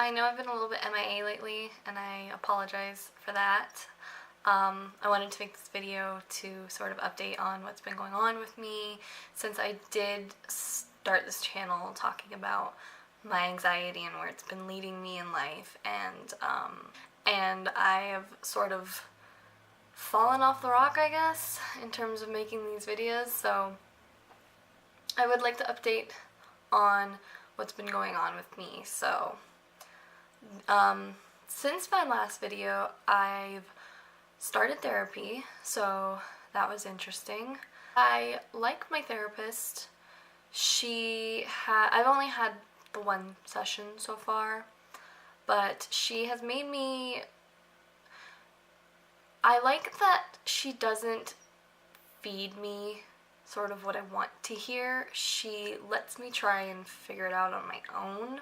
I know I've been a little bit MIA lately, and I apologize for that. I wanted to make this video to sort of update on what's been going on with me since I did start this channel talking about my anxiety and where it's been leading me in life, and I have sort of fallen off the rock, I guess, in terms of making these videos, so I would like to update on what's been going on with me. So since my last video, I've started therapy, so that was interesting. I like my therapist. I've only had the one session so far, but she has made me, I like that she doesn't feed me sort of what I want to hear. She lets me try and figure it out on my own.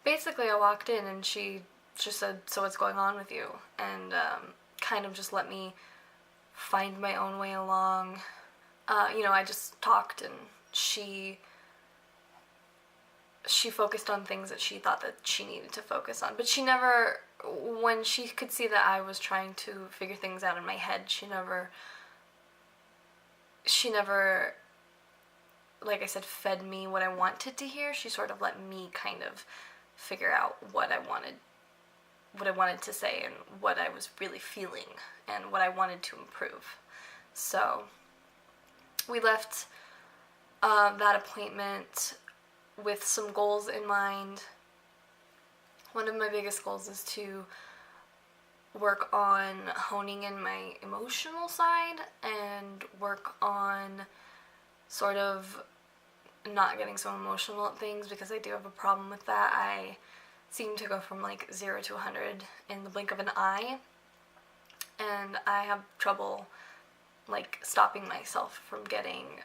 Basically, I walked in and she just said, "So what's going on with you?" And kind of just let me find my own way along. I just talked, and she focused on things that she thought that she needed to focus on. But she never, when she could see that I was trying to figure things out in my head, she never, like I said, fed me what I wanted to hear. She sort of let me kind of figure out what I wanted to say and what I was really feeling and what I wanted to improve. So we left that appointment with some goals in mind. One of my biggest goals is to work on honing in my emotional side and work on sort of not getting so emotional at things, because I do have a problem with that. I seem to go from like 0 to 100 in the blink of an eye, and I have trouble like stopping myself from getting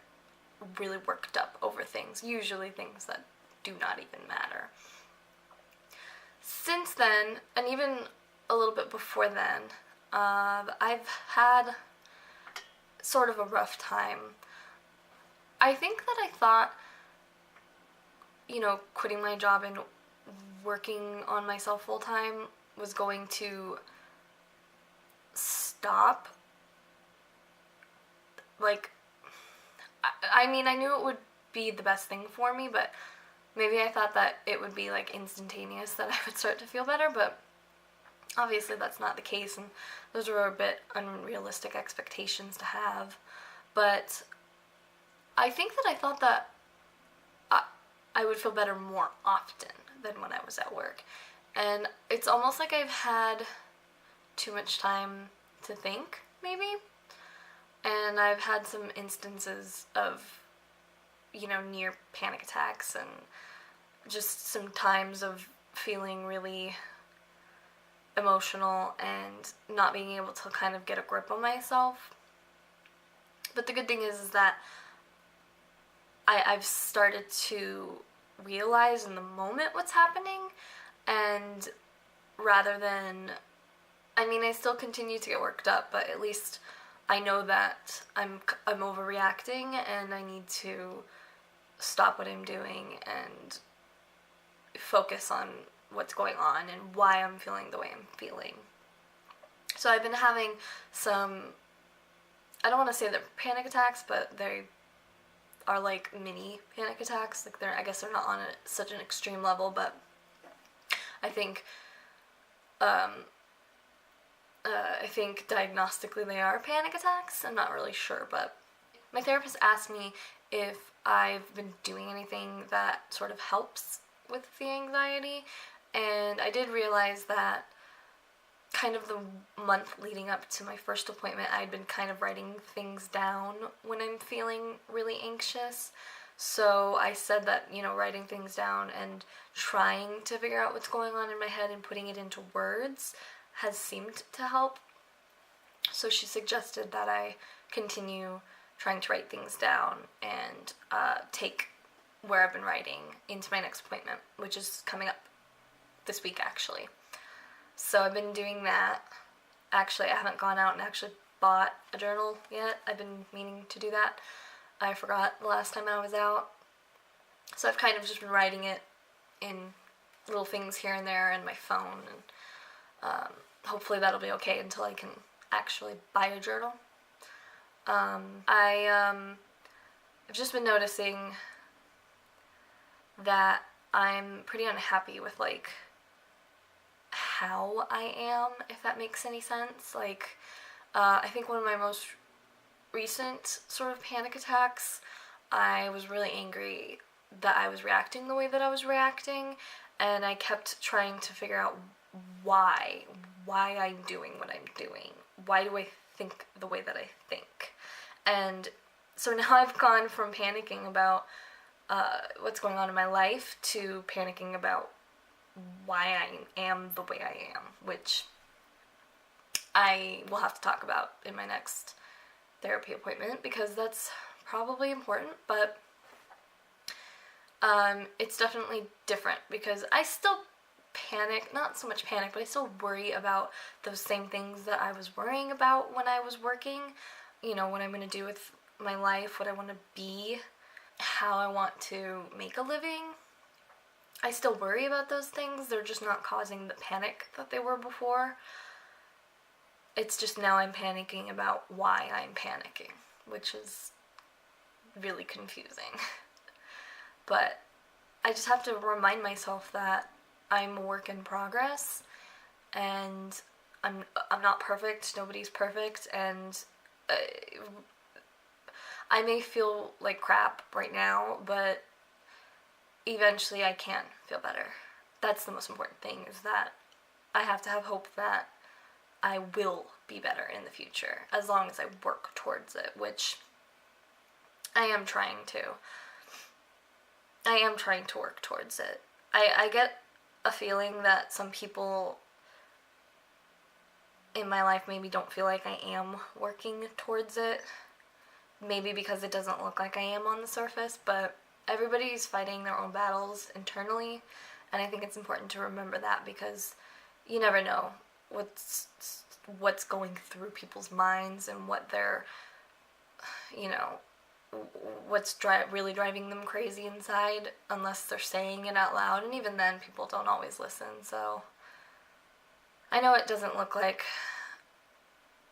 really worked up over things, usually things that do not even matter. Since then, and even a little bit before then, I've had sort of a rough time. I think that I thought, quitting my job and working on myself full time was going to stop. Like, I mean, I knew it would be the best thing for me, but maybe I thought that it would be like instantaneous, that I would start to feel better, but obviously that's not the case, and those were a bit unrealistic expectations to have. But I think that I thought that I would feel better more often than when I was at work. And it's almost like I've had too much time to think, maybe. And I've had some instances of, near panic attacks and just some times of feeling really emotional and not being able to kind of get a grip on myself. But the good thing is that I've started to realize in the moment what's happening, and rather than, I still continue to get worked up, but at least I know that I'm overreacting and I need to stop what I'm doing and focus on what's going on and why I'm feeling the way I'm feeling. So I've been having some, I don't want to say they're panic attacks, but they are like mini panic attacks. Like, I guess they're not on such an extreme level, but I think diagnostically they are panic attacks. I'm not really sure, but my therapist asked me if I've been doing anything that sort of helps with the anxiety, and I did realize that kind of the month leading up to my first appointment, I'd been kind of writing things down when I'm feeling really anxious. So I said that, writing things down and trying to figure out what's going on in my head and putting it into words has seemed to help. So she suggested that I continue trying to write things down and take where I've been writing into my next appointment, which is coming up this week, actually. So I've been doing that. Actually, I haven't gone out and actually bought a journal yet. I've been meaning to do that. I forgot the last time I was out. So I've kind of just been writing it in little things here and there and my phone, and hopefully that'll be okay until I can actually buy a journal. I've just been noticing that I'm pretty unhappy with, like, how I am, if that makes any sense. Like, I think one of my most recent sort of panic attacks, I was really angry that I was reacting the way that I was reacting, and I kept trying to figure out why I'm doing what I'm doing. Why do I think the way that I think? And so now I've gone from panicking about what's going on in my life to panicking about why I am the way I am, which I will have to talk about in my next therapy appointment, because that's probably important, but it's definitely different because I still panic, not so much panic, but I still worry about those same things that I was worrying about when I was working. You know, what I'm going to do with my life, what I want to be, how I want to make a living. I still worry about those things. They're just not causing the panic that they were before. It's just now I'm panicking about why I'm panicking, which is really confusing. But I just have to remind myself that I'm a work in progress, and I'm not perfect. Nobody's perfect, and I may feel like crap right now, but eventually I can feel better. That's the most important thing, is that I have to have hope that I will be better in the future, as long as I work towards it, which I am trying to. I am trying to work towards it. I get a feeling that some people in my life maybe don't feel like I am working towards it. Maybe because it doesn't look like I am on the surface, but everybody's fighting their own battles internally, and I think it's important to remember that, because you never know what's going through people's minds and what they're, you know, what's really driving them crazy inside, unless they're saying it out loud, and even then people don't always listen. So I know it doesn't look like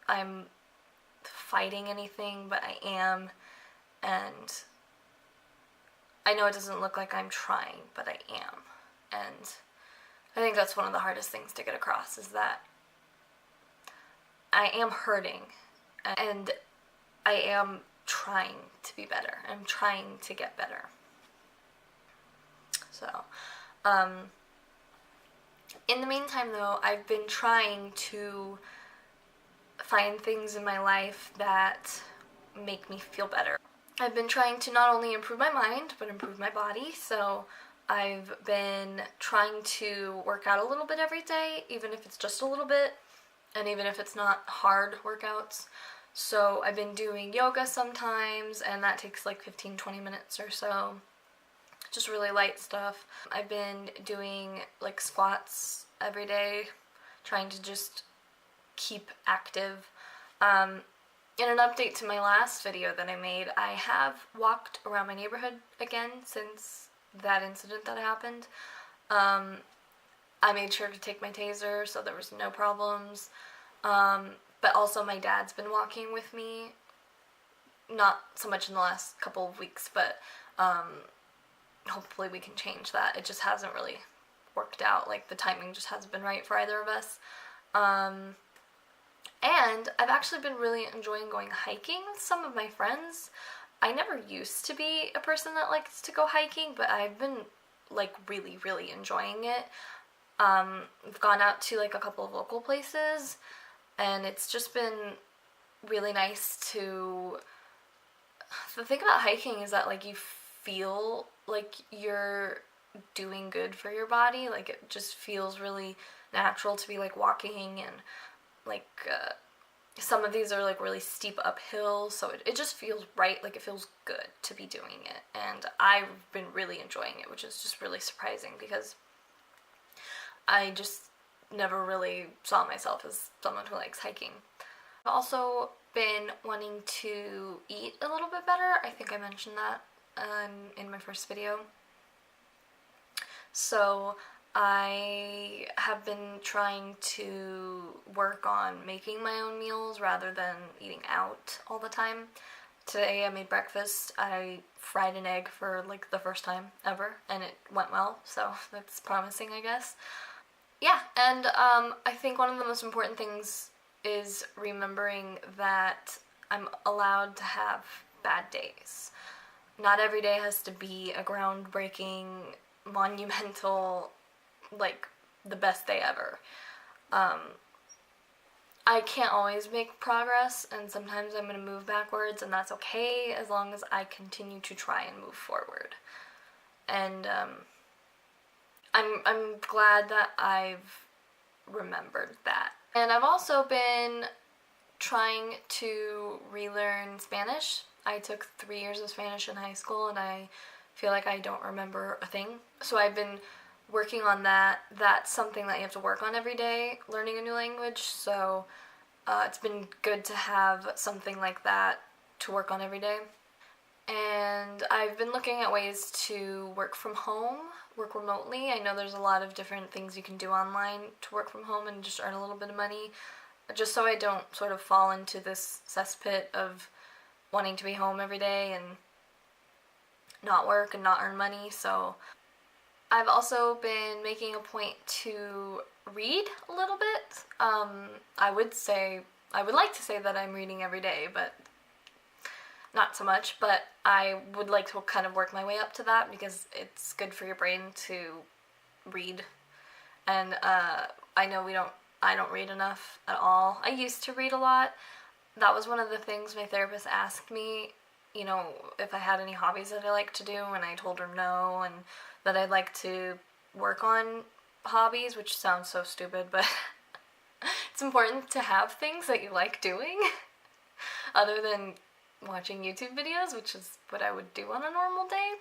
I'm fighting anything, but I am, and I know it doesn't look like I'm trying, but I am. And I think that's one of the hardest things to get across, is that I am hurting, and I am trying to be better. I'm trying to get better. So, in the meantime though, I've been trying to find things in my life that make me feel better. I've been trying to not only improve my mind, but improve my body. So I've been trying to work out a little bit every day, even if it's just a little bit, and even if it's not hard workouts. So I've been doing yoga sometimes, and that takes like 15-20 minutes or so. Just really light stuff. I've been doing like squats every day, trying to just keep active. In an update to my last video that I made, I have walked around my neighborhood again since that incident that happened. I made sure to take my taser, so there was no problems. But also my dad's been walking with me, not so much in the last couple of weeks, but hopefully we can change that. It just hasn't really worked out. Like, the timing just hasn't been right for either of us. And I've actually been really enjoying going hiking with some of my friends. I never used to be a person that likes to go hiking, but I've been like really, really enjoying it. We've gone out to like a couple of local places, and it's just been really nice to... The thing about hiking is that like you feel like you're doing good for your body. Like, it just feels really natural to be like walking, and like some of these are like really steep uphill, so it just feels right. Like, it feels good to be doing it, and I've been really enjoying it, which is just really surprising, because I just never really saw myself as someone who likes hiking. I've also been wanting to eat a little bit better. I think I mentioned that in my first video. So I have been trying to work on making my own meals rather than eating out all the time. Today I made breakfast. I fried an egg for like the first time ever, and it went well, so that's promising, I guess. Yeah, and I think one of the most important things is remembering that I'm allowed to have bad days. Not every day has to be a groundbreaking, monumental, like the best day ever. Um, I can't always make progress, and sometimes I'm going to move backwards, and that's okay as long as I continue to try and move forward. And I'm glad that I've remembered that. And I've also been trying to relearn Spanish. I took 3 years of Spanish in high school, and I feel like I don't remember a thing. So I've been working on that. That's something that you have to work on every day, learning a new language. So it's been good to have something like that to work on every day. And I've been looking at ways to work from home, work remotely. I know there's a lot of different things you can do online to work from home and just earn a little bit of money, just so I don't sort of fall into this cesspit of wanting to be home every day and not work and not earn money. So I've also been making a point to read a little bit. I would like to say that I'm reading every day, but not so much. But I would like to kind of work my way up to that because it's good for your brain to read. And I don't read enough at all. I used to read a lot. That was one of the things my therapist asked me, if I had any hobbies that I like to do, and I told her no, and that I'd like to work on hobbies, which sounds so stupid, but it's important to have things that you like doing other than watching YouTube videos, which is what I would do on a normal day.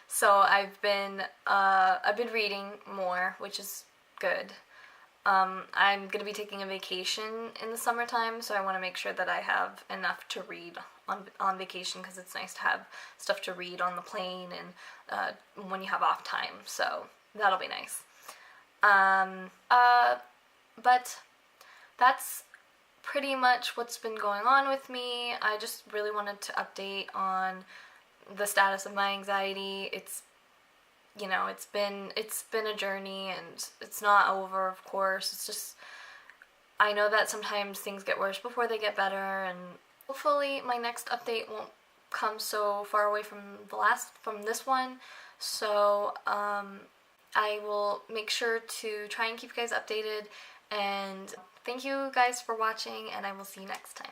So I've been reading more, which is good. I'm going to be taking a vacation in the summertime, so I want to make sure that I have enough to read on vacation, because it's nice to have stuff to read on the plane and when you have off time, so that'll be nice. But that's pretty much what's been going on with me. I just really wanted to update on the status of my anxiety. It's been a journey, and it's not over, of course. It's just, I know that sometimes things get worse before they get better, and hopefully my next update won't come so far away from this one. So I will make sure to try and keep you guys updated, and thank you guys for watching, and I will see you next time.